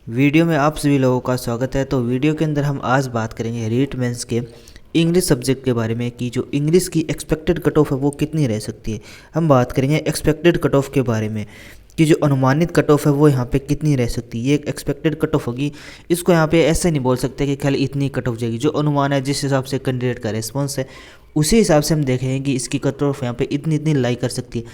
Video में आप सभी लोगों का स्वागत है। तो वीडियो के अंदर हम आज बात करेंगे रीट मेंस के इंग्लिश सब्जेक्ट के बारे में कि जो इंग्लिश की एक्सपेक्टेड कट ऑफ है वो कितनी रह सकती है। हम बात करेंगे एक्सपेक्टेड कट ऑफ के बारे में कि जो अनुमानित कट ऑफ है वो यहाँ पे कितनी रह सकती है। ये एक एक्सपेक्टेड कट ऑफ होगी, इसको यहाँ पे ऐसे नहीं बोल सकते कि खाली इतनी कट ऑफ जाएगी। जो अनुमान है, जिस हिसाब से कैंडिडेट का रिस्पॉन्स है, उसी हिसाब से हम देखेंगे कि इसकी कट ऑफ यहाँ पे इतनी इतनी लाई कर सकती है।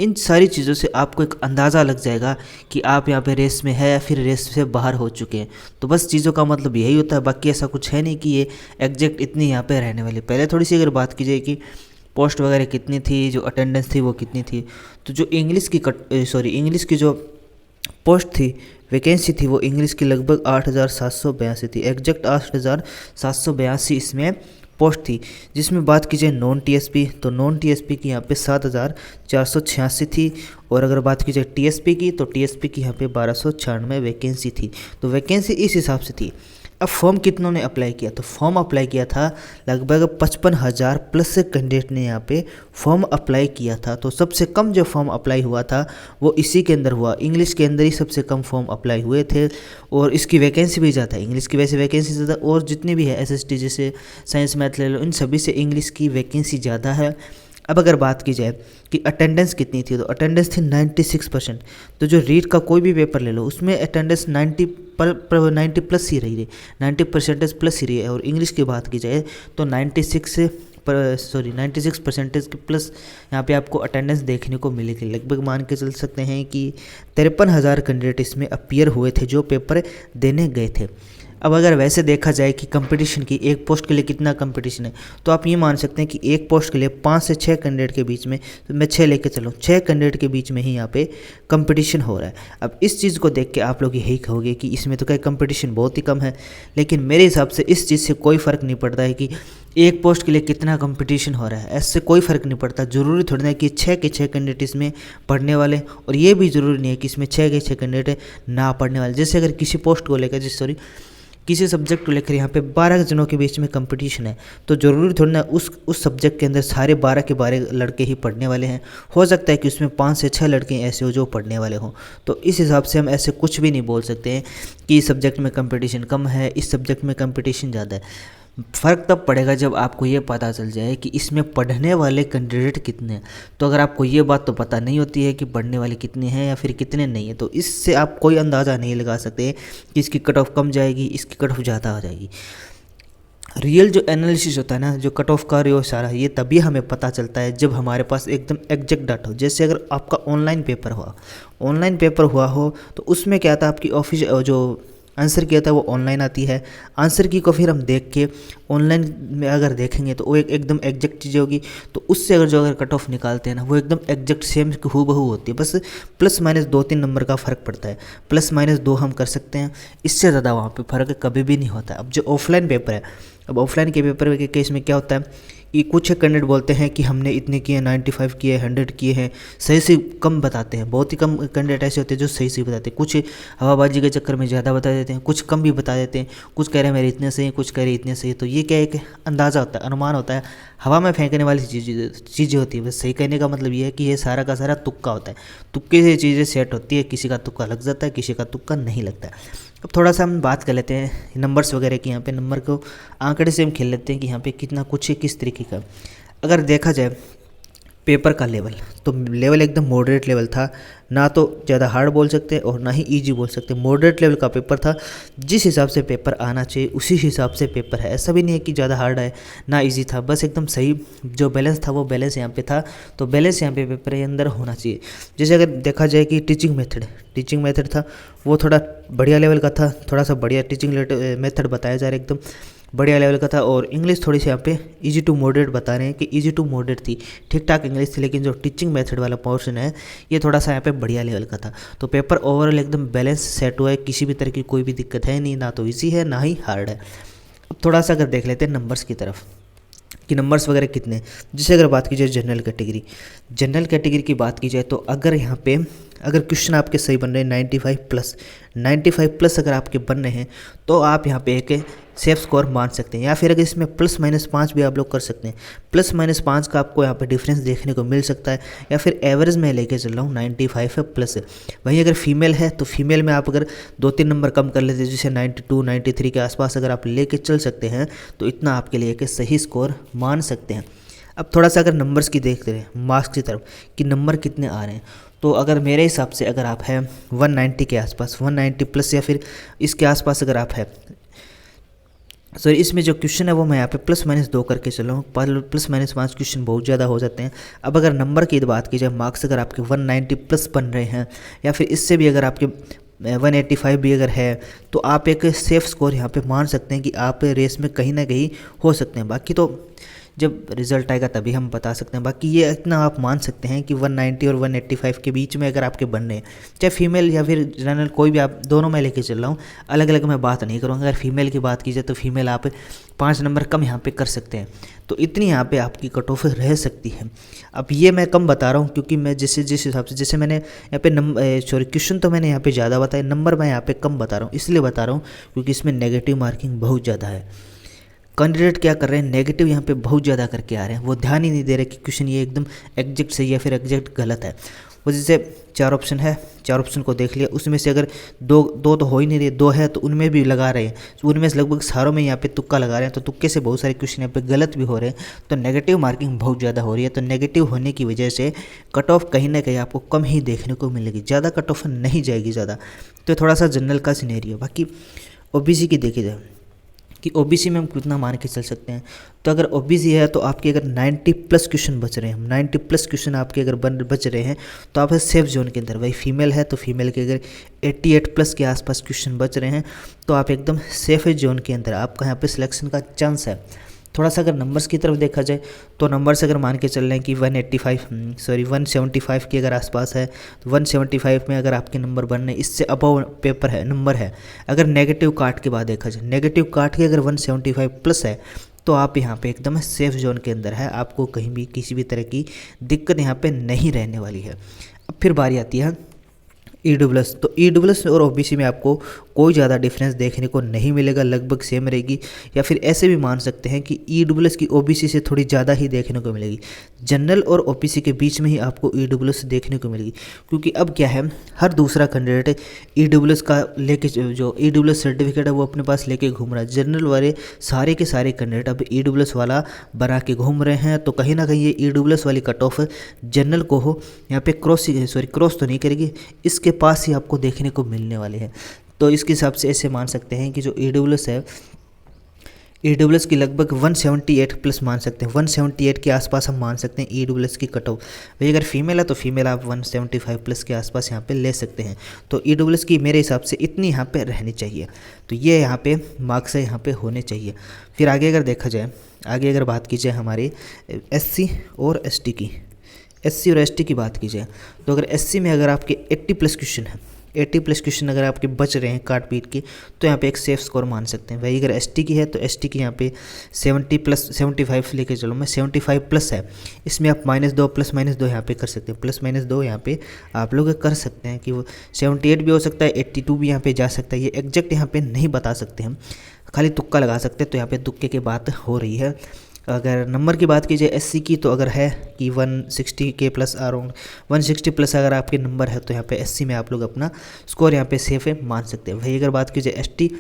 इन सारी चीज़ों से आपको एक अंदाज़ा लग जाएगा कि आप यहाँ पे रेस में है या फिर रेस से बाहर हो चुके हैं। तो बस चीज़ों का मतलब यही होता है, बाकी ऐसा कुछ है नहीं कि ये एग्जैक्ट इतनी यहाँ पे रहने वाली। पहले थोड़ी सी अगर बात की जाए कि पोस्ट वगैरह कितनी थी, जो अटेंडेंस थी वो कितनी थी, तो जो इंग्लिश की जो पोस्ट थी, वैकेंसी थी, वो इंग्लिश की लगभग 8,782 थी। एग्जैक्ट 8,782 इसमें पोस्ट थी। जिसमें बात की जाए नॉन टीएसपी, तो नॉन टीएसपी की यहाँ पे 7,486 थी। और अगर बात की जाए टीएसपी की, तो टीएसपी की यहाँ पे 1296 वैकेंसी थी। तो वैकेंसी इस हिसाब से थी। अब फॉर्म कितनों ने अप्लाई किया, तो फॉर्म अप्लाई किया था लगभग 55,000 प्लस से कैंडिडेट ने यहाँ पे फॉर्म अप्लाई किया था। तो सबसे कम जो फॉर्म अप्लाई हुआ था वो इसी के अंदर हुआ, इंग्लिश के अंदर ही सबसे कम फॉर्म अप्लाई हुए थे। और इसकी वैकेंसी भी ज़्यादा है, इंग्लिश की वैसे वैकेंसी ज़्यादा, और जितनी भी है एसएसटी जैसे साइंस मैथ ले लो, इन सभी से इंग्लिश की वैकेंसी ज़्यादा है। अब अगर बात की जाए कि अटेंडेंस कितनी थी, तो अटेंडेंस थी 96%। तो जो रीट का कोई भी पेपर ले लो, उसमें अटेंडेंस 90 प्लस ही रही है, 90% प्लस ही रही है। और इंग्लिश की बात की जाए तो 96% के प्लस यहाँ पे आपको अटेंडेंस देखने को मिलेगी। लगभग मान के चल सकते हैं कि 53,000 कैंडिडेट इसमें अपीयर हुए थे जो पेपर देने गए थे। अब अगर वैसे देखा जाए कि कंपटीशन की एक पोस्ट के लिए कितना कंपटीशन है, तो आप ये मान सकते हैं कि एक पोस्ट के लिए 5 से 6 कैंडिडेट के बीच में, तो मैं 6 लेके चलूँ, 6 कैंडिडेट के बीच में ही यहाँ पे कंपटीशन हो रहा है। अब इस चीज़ को देख के आप लोग यही कहोगे कि इसमें तो क्या कंपटीशन बहुत ही कम है, लेकिन मेरे हिसाब से इस चीज़ से कोई फ़र्क नहीं पड़ता है कि एक पोस्ट के लिए कितना कंपटीशन हो रहा है। ऐसे कोई फ़र्क नहीं पड़ता। ज़रूरी थोड़ी ना कि 6 के 6 कैंडिडेट इसमें पढ़ने वाले, और ये भी ज़रूरी नहीं है कि इसमें 6 के 6 कैंडिडेट ना पढ़ने वाले। जैसे अगर किसी पोस्ट को लेकर किसी सब्जेक्ट को लेकर यहाँ पे 12 जनों के बीच में कंपटीशन है, तो ज़रूरी थोड़ी ना उस सब्जेक्ट के अंदर सारे 12 के 12 लड़के ही पढ़ने वाले हैं। हो सकता है कि उसमें 5 से 6 लड़के ऐसे हो जो पढ़ने वाले हों। तो इस हिसाब से हम ऐसे कुछ भी नहीं बोल सकते हैं कि इस सब्जेक्ट में कंपटीशन कम है, इस सब्जेक्ट में कंपटीशन ज़्यादा है। फ़र्क तब पड़ेगा जब आपको ये पता चल जाए कि इसमें पढ़ने वाले कैंडिडेट कितने हैं। तो अगर आपको ये बात तो पता नहीं होती है कि पढ़ने वाले कितने हैं या फिर कितने नहीं है, तो इससे आप कोई अंदाज़ा नहीं लगा सकते कि इसकी कट ऑफ कम जाएगी, इसकी कट ऑफ ज़्यादा हो जाएगी। रियल जो एनालिसिस होता है ना, जो कट ऑफ का रियो सारा, ये तभी हमें पता चलता है जब हमारे पास एकदम एग्जैक्ट डाटा हो। जैसे अगर आपका ऑनलाइन पेपर हुआ हो, तो उसमें क्या था, आपकी ऑफिस जो आंसर किया था वो ऑनलाइन आती है। आंसर की को फिर हम देख के ऑनलाइन में अगर देखेंगे तो वो एकदम एग्जैक्ट चीज़ होगी। तो उससे अगर कट ऑफ निकालते हैं ना, वो एकदम एग्जैक्ट सेम हूबहू होती है। बस प्लस माइनस 2-3 नंबर का फ़र्क पड़ता है, प्लस माइनस 2 हम कर सकते हैं, इससे ज़्यादा वहाँ पे फ़र्क कभी भी नहीं होता। अब जो ऑफलाइन पेपर है, अब ऑफलाइन के पेपर के केस में क्या होता है कि कुछ कैंडिडेट बोलते हैं कि हमने इतने किए, 95 किए, 100 किए हैं, सही से कम बताते हैं। बहुत ही कम कैंडिडेट ऐसे होते हैं जो सही से बताते हैं। कुछ हवाबाजी के चक्कर में ज़्यादा बता देते हैं, कुछ कम भी बता देते हैं। कुछ कह रहे हैं मेरे इतने सही, कुछ कह रहे इतने सही। तो ये क्या एक अंदाज़ा होता है, अनुमान होता है, हवा में फेंकने वाली चीज़ें होती है। बस सही कहने का मतलब ये है कि ये सारा का सारा तुक्का होता है। तुक्के से चीज़ें सेट होती है, किसी का तुक्का लग जाता है, किसी का तुक्का नहीं लगता है। अब थोड़ा सा हम बात कर लेते हैं नंबर्स वगैरह की। यहाँ पे नंबर को आंकड़े से हम खेल लेते हैं कि यहाँ पे कितना कुछ है, किस तरीके का। अगर देखा जाए पेपर का लेवल, तो लेवल एकदम मॉडरेट लेवल था, ना तो ज़्यादा हार्ड बोल सकते और ना ही इजी बोल सकते। मॉडरेट लेवल का पेपर था। जिस हिसाब से पेपर आना चाहिए उसी हिसाब से पेपर है। ऐसा भी नहीं है कि ज़्यादा हार्ड है ना इजी था, बस एकदम सही जो बैलेंस था वो बैलेंस यहाँ पे था। तो बैलेंस यहाँ पे पेपर के अंदर होना चाहिए। जैसे अगर देखा जाए कि टीचिंग मेथड था, वो थोड़ा बढ़िया लेवल का था, थोड़ा सा बढ़िया टीचिंग मेथड बताया जा रहा है, एकदम बढ़िया लेवल का था। और इंग्लिश थोड़ी सी यहाँ पे इजी टू मॉडरेट बता रहे हैं कि इजी टू मॉडरेट थी, ठीक ठाक इंग्लिश थी। लेकिन जो टीचिंग मेथड वाला पोर्शन है ये थोड़ा सा यहाँ पे बढ़िया लेवल का था। तो पेपर ओवरऑल एकदम बैलेंस सेट हुआ है, किसी भी तरह की कोई भी दिक्कत है नहीं, ना तो इजी है ना ही हार्ड है। अब थोड़ा सा अगर देख लेते हैं नंबर्स की तरफ कि नंबर्स वगैरह कितने। जैसे अगर बात की जाए जनरल कैटेगरी की बात की जाए, तो अगर यहाँ पे अगर क्वेश्चन आपके सही बन रहे हैं 95 प्लस अगर आपके बन रहे हैं तो आप यहाँ पे एक सेफ स्कोर मान सकते हैं। या फिर अगर इसमें +-5 भी आप लोग कर सकते हैं। +-5 का आपको यहाँ पे डिफरेंस देखने को मिल सकता है। या फिर एवरेज में लेके चल रहा हूँ 95 है प्लस है। वहीं अगर फीमेल है तो फीमेल में आप अगर 2-3 नंबर कम कर लेते हैं, जैसे 92 93 के आसपास अगर आप लेके चल सकते हैं तो इतना आपके लिए एक सही स्कोर मान सकते हैं। अब थोड़ा सा अगर नंबर्स की देखते रहे मार्क्स की तरफ कि नंबर कितने आ रहे हैं, तो अगर मेरे हिसाब से अगर आप हैं 190 के आसपास, 190 प्लस या फिर इसके आसपास अगर आप है, सॉरी इसमें जो क्वेश्चन है वो मैं यहाँ पे +-2 करके चल रहा हूँ। +-5 क्वेश्चन बहुत ज़्यादा हो जाते हैं। अब अगर नंबर की बात की जाए, मार्क्स अगर आपके 190 प्लस बन रहे हैं या फिर इससे भी अगर आपके 185 भी अगर है तो आप एक सेफ स्कोर यहाँ पे मान सकते हैं कि आप रेस में कहीं ना कहीं हो सकते हैं। बाकी तो जब रिजल्ट आएगा तभी हम बता सकते हैं। बाकी ये इतना आप मान सकते हैं कि 190 और 185 के बीच में अगर आपके बनने हैं, चाहे फीमेल या फिर जनरल कोई भी, आप दोनों में लेके चल रहा हूँ, अलग अलग मैं बात नहीं करूँगा। अगर फीमेल की बात की जाए तो फीमेल आप 5 नंबर कम यहाँ पे कर सकते हैं, तो इतनी यहाँ पे आपकी कट ऑफ रह सकती है। अब ये मैं कम बता रहा हूँ क्योंकि मैं जिस हिसाब से, जैसे मैंने यहाँ पे क्वेश्चन तो मैंने यहाँ पे ज़्यादा बताया, नंबर मैं यहाँ पे कम बता रहा हूँ। इसलिए बता रहा हूँ क्योंकि इसमें नेगेटिव मार्किंग बहुत ज़्यादा है। कैंडिडेट क्या कर रहे हैं, नेगेटिव यहाँ पे बहुत ज़्यादा करके आ रहे हैं। वो ध्यान ही नहीं दे रहे कि क्वेश्चन ये एकदम एग्जैक्ट सही है फिर एग्जैक्ट गलत है। वो जैसे 4 ऑप्शन है, 4 ऑप्शन को देख लिया, उसमें से अगर दो तो हो ही नहीं रहे, 2 है तो उनमें भी लगा रहे हैं, तो उनमें से लगभग सारों में यहाँ पे तुक्का लगा रहे हैं, तो तुक्के से बहुत सारे क्वेश्चन यहाँ पे गलत भी हो रहे हैं। तो नेगेटिव मार्किंग बहुत ज़्यादा हो रही है। तो नेगेटिव होने की वजह से कट ऑफ कहीं ना कहीं आपको कम ही देखने को मिलेगी, ज़्यादा कट ऑफ नहीं जाएगी ज़्यादा। तो थोड़ा सा जनरल का सिनेरियो। बाकी OBC की देखी जाए कि OBC में हम कितना मान के चल सकते हैं, तो अगर OBC है तो आपके अगर 90 प्लस क्वेश्चन बच रहे हैं, 90 प्लस क्वेश्चन आपके अगर बच रहे हैं तो आप सेफ जोन के अंदर। वही फीमेल है तो फीमेल के अगर 88 प्लस के आसपास क्वेश्चन बच रहे हैं तो आप एकदम सेफ जोन के अंदर, आपका यहाँ पे सिलेक्शन का चांस है। थोड़ा सा अगर नंबर्स की तरफ देखा जाए तो नंबर्स अगर मान के चल रहे हैं कि 175 के अगर आसपास है, तो 175 में अगर आपके नंबर बनने इससे अबव पेपर है, नंबर है। अगर नेगेटिव काट के बाद देखा जाए, नेगेटिव काट के अगर 175 प्लस है तो आप यहाँ पे एकदम सेफ जोन के अंदर है, आपको कहीं भी किसी भी तरह की दिक्कत यहाँ पे नहीं रहने वाली है। अब फिर बारी आती है EWS। तो EWS और OBC में आपको कोई ज़्यादा डिफरेंस देखने को नहीं मिलेगा, लगभग सेम रहेगी। या फिर ऐसे भी मान सकते हैं कि EWS की OBC से थोड़ी ज़्यादा ही देखने को मिलेगी। जनरल और OBC के बीच में ही आपको EWS देखने को मिलेगी, क्योंकि अब क्या है, हर दूसरा कैंडिडेट EWS का लेके, जो EWS सर्टिफिकेट है वो अपने पास लेके घूम रहा है। जनरल वाले सारे के सारे कैंडिडेट अब EWS वाला बना के घूम रहे हैं, तो कहीं ना कहीं ये EWS वाली कट ऑफ जनरल को हो यहाँ पे क्रॉस तो नहीं करेगी, इसके पास ही आपको देखने को मिलने वाले हैं। तो इसके हिसाब से ऐसे मान सकते हैं कि जो EWS है, EWS की लगभग 178 प्लस मान सकते हैं, 178 के आसपास हम मान सकते हैं EWS की कट ऑफ। भाई अगर फीमेल है तो फीमेल आप 175 प्लस के आसपास यहाँ पे ले सकते हैं। तो EWS की मेरे हिसाब से इतनी यहाँ पे रहनी चाहिए। तो ये यहाँ पे मार्क्स है यहाँ पे होने चाहिए। फिर आगे अगर देखा जाए, आगे अगर बात की जाए हमारी SC और ST की, SC और ST की बात की जाए, तो अगर SC में अगर आपके 80 प्लस क्वेश्चन है, 80 प्लस क्वेश्चन अगर आपके बच रहे हैं काट पीट के, तो यहाँ पे एक सेफ स्कोर मान सकते हैं। वही अगर ST की है तो ST की यहाँ पे 70 प्लस 75 लेके चलो, मैं 75 प्लस है, इसमें आप -2 +-2 यहाँ पे कर सकते हैं, +-2 यहाँ पे आप लोग कर सकते हैं कि वो 78 भी हो सकता है, 82 भी यहाँ पे जा सकता है। ये एग्जैक्ट यहाँ पे नहीं बता सकते हम, खाली तुक्का लगा सकते हैं। तो यहाँ पे तुक्के की बात हो रही है। अगर नंबर की बात की जाए SC की, तो अगर है कि 160 के प्लस अराउंड 160 प्लस अगर आपके नंबर है तो यहाँ पे SC में आप लोग अपना स्कोर यहाँ पे सेफ है मान सकते हैं। वही अगर बात की जाए ST,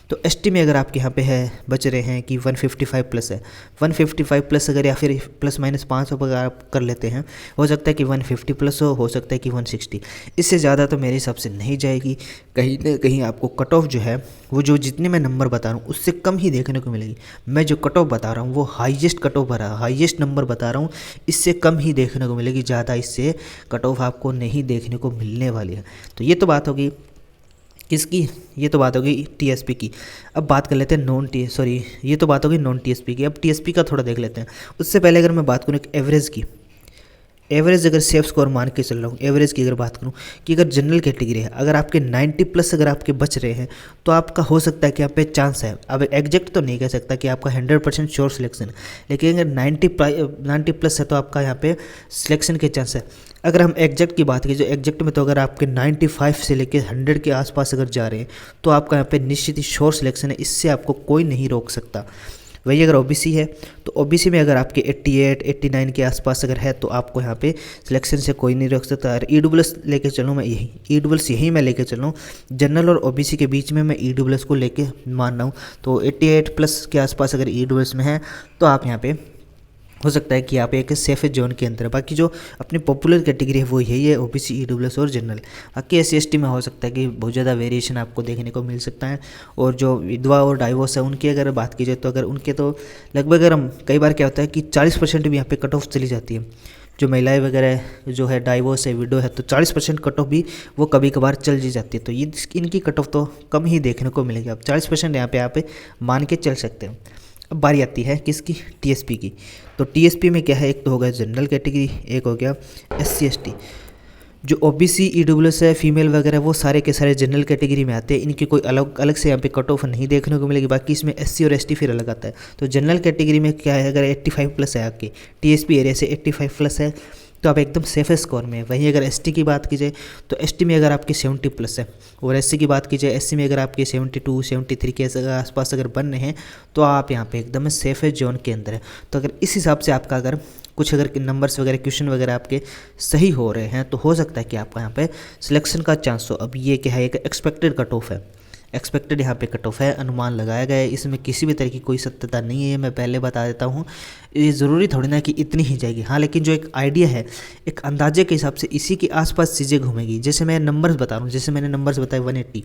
तो ST में अगर आपके यहाँ पे है बच रहे हैं कि 155 प्लस है, 155 प्लस अगर या फिर +-5 अगर आप कर लेते हैं, हो सकता है कि 150 प्लस हो सकता है कि 160, इससे ज़्यादा तो मेरे हिसाब से नहीं जाएगी। कहीं ना कहीं आपको कट ऑफ जो है वो जो जितने मैं नंबर बता रहा हूँ उससे कम ही देखने को मिलेगी। मैं जो कट ऑफ बता रहा हूँ वो हाईएस्ट कट ऑफ भरा, हाईएस्ट नंबर बता रहा हूँ, इससे कम ही देखने को मिलेगी, ज़्यादा इससे कट ऑफ आपको नहीं देखने को मिलने वाली है। तो ये तो बात होगी किसकी, ये तो बात होगी TSP की। अब बात कर लेते हैं ये तो बात होगी नॉन TSP की। अब TSP का थोड़ा देख लेते हैं। उससे पहले अगर मैं बात करूँ एक एवरेज की, एवरेज अगर सेफ स्कोर मान के चल रहा हूँ, एवरेज की अगर बात करूँ कि अगर जनरल कैटेगरी है, अगर आपके 90 प्लस अगर आपके बच रहे हैं तो आपका हो सकता है कि यहाँ पे चांस है। अब एग्जैक्ट तो नहीं कह सकता कि आपका 100% श्योर सिलेक्शन, लेकिन अगर 90 प्लस है तो आपका यहाँ पे सिलेक्शन के चांस है। अगर हम एग्जैक्ट की बात करें, जो एग्जैक्ट में तो अगर आपके 95 से लेकर 100 के आसपास अगर जा रहे हैं तो आपका यहाँ पे निश्चित ही श्योर सिलेक्शन है, इससे आपको कोई नहीं रोक सकता। वही अगर ओबीसी है तो ओबीसी में अगर आपके 88, 89 के आसपास अगर है तो आपको यहाँ पे सिलेक्शन से कोई नहीं रोक सकता। और ईडब्ल्यूएस लेके चलूँ मैं, ईडब्ल्यूएस यही मैं लेके चलूँ, जनरल और ओबीसी के बीच में मैं ईडब्ल्यूएस को लेके मान रहा हूँ। तो 88 प्लस के आसपास अगर ईडब्ल्यूएस में है तो आप यहाँ पे हो सकता है कि आप एक सेफ जोन के अंदर, बाकी जो अपनी पॉपुलर कैटेगरी है वो यही है, ओबीसी, ईडब्ल्यूएस और जनरल। बाकी एससी एसटी में हो सकता है कि बहुत ज़्यादा वेरिएशन आपको देखने को मिल सकता है। और जो विधवा और डाइवोर्स है उनकी अगर बात की जाए तो अगर उनके तो लगभग अगर हम कई बार क्या होता है कि 40% भी यहाँ पे कट ऑफ चली जाती है। जो महिलाएं वगैरह जो है डाइवोर्स है, विडो है, तो 40% कट ऑफ भी वो कभी कभार चल जी जाती है। तो ये इनकी कट ऑफ तो कम ही देखने को मिलेगी। आप 40% यहाँ पे मान के चल सकते हैं। अब बारी आती है किसकी, टीएसपी की। तो टीएसपी में क्या है, एक तो हो गया जनरल कैटेगरी, एक हो गया एससी एसटी। जो ओबीसी, ईडब्ल्यूएस है, फीमेल वगैरह वो सारे के सारे जनरल कैटेगरी में आते हैं। इनकी कोई अलग से यहाँ पे कट ऑफ नहीं देखने को मिलेगी। बाकी इसमें एससी और एसटी फिर अलग आता है। तो जनरल कैटेगरी में क्या है, अगर 85 प्लस है आपकी टीएसपी एरिया से 85 प्लस है तो आप एकदम सेफ स्कोर में है। वहीं अगर एसटी की बात की जाए तो एसटी में अगर आपकी 70 प्लस है, और एससी की बात की जाए एससी में अगर आपके 72, 73 के आसपास अगर बन रहे हैं तो आप यहाँ पे एकदम सेफ जोन के अंदर है। तो अगर इस हिसाब से आपका अगर कुछ अगर नंबर्स वगैरह, क्वेश्चन वगैरह आपके सही हो रहे हैं तो हो सकता है कि आपका यहाँ पे सिलेक्शन का चांस हो। अब ये क्या है, एक एक्सपेक्टेड कट ऑफ है, एक्सपेक्टेड यहाँ पे कट ऑफ है, अनुमान लगाया गया है, इसमें किसी भी तरह की कोई सत्यता नहीं है। ये मैं पहले बता देता हूँ, ये ज़रूरी थोड़ी ना कि इतनी ही जाएगी। हाँ, लेकिन जो एक आइडिया है, एक अंदाजे के हिसाब से इसी के आसपास चीज़ें घूमेगी। जैसे मैं नंबर्स बता रहा हूँ, जैसे मैंने नंबर्स बताए 180,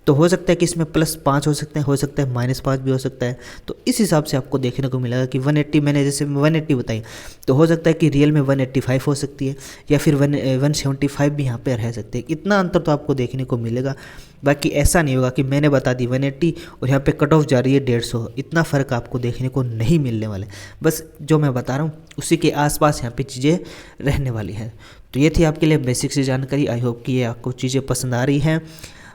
तो हो सकता है कि इसमें +5 हो सकते हैं, हो सकता है -5 भी हो सकता है। तो इस हिसाब से आपको देखने को मिलेगा कि 180, मैंने जैसे 180 बताई, तो हो सकता है कि रियल में 185 हो सकती है, या फिर 175 भी यहाँ पे रह सकते हैं। इतना अंतर तो आपको देखने को मिलेगा। बाकी ऐसा नहीं होगा कि मैंने बता दी 180 और यहाँ पे कट ऑफ जा रही है 150, इतना फ़र्क आपको देखने को नहीं मिलने वाला है। बस जो मैं बता रहा हूँ उसी के आसपास यहाँ पे चीज़ें रहने वाली हैं। तो ये थी आपके लिए बेसिक सी जानकारी। आई होप कि ये आपको चीज़ें पसंद आ रही हैं।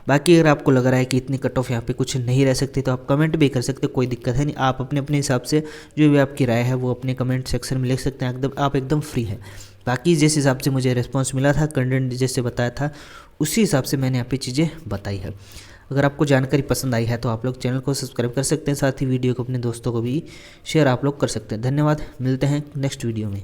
बाकी अगर आपको लग रहा है कि इतनी कट ऑफ यहाँ पे कुछ नहीं रह सकती तो आप कमेंट भी कर सकते, कोई दिक्कत है नहीं। आप अपने अपने हिसाब से जो भी आपकी राय है वो अपने कमेंट सेक्शन में लिख सकते हैं, आप एकदम फ्री हैं। बाकी जिस हिसाब से मुझे रिस्पांस मिला था, कंटेंट जैसे बताया था उसी हिसाब से मैंने यहाँ पे चीज़ें बताई है। अगर आपको जानकारी पसंद आई है तो आप लोग चैनल को सब्सक्राइब कर सकते हैं, साथ ही वीडियो को अपने दोस्तों को भी शेयर आप लोग कर सकते हैं। धन्यवाद, मिलते हैं नेक्स्ट वीडियो में।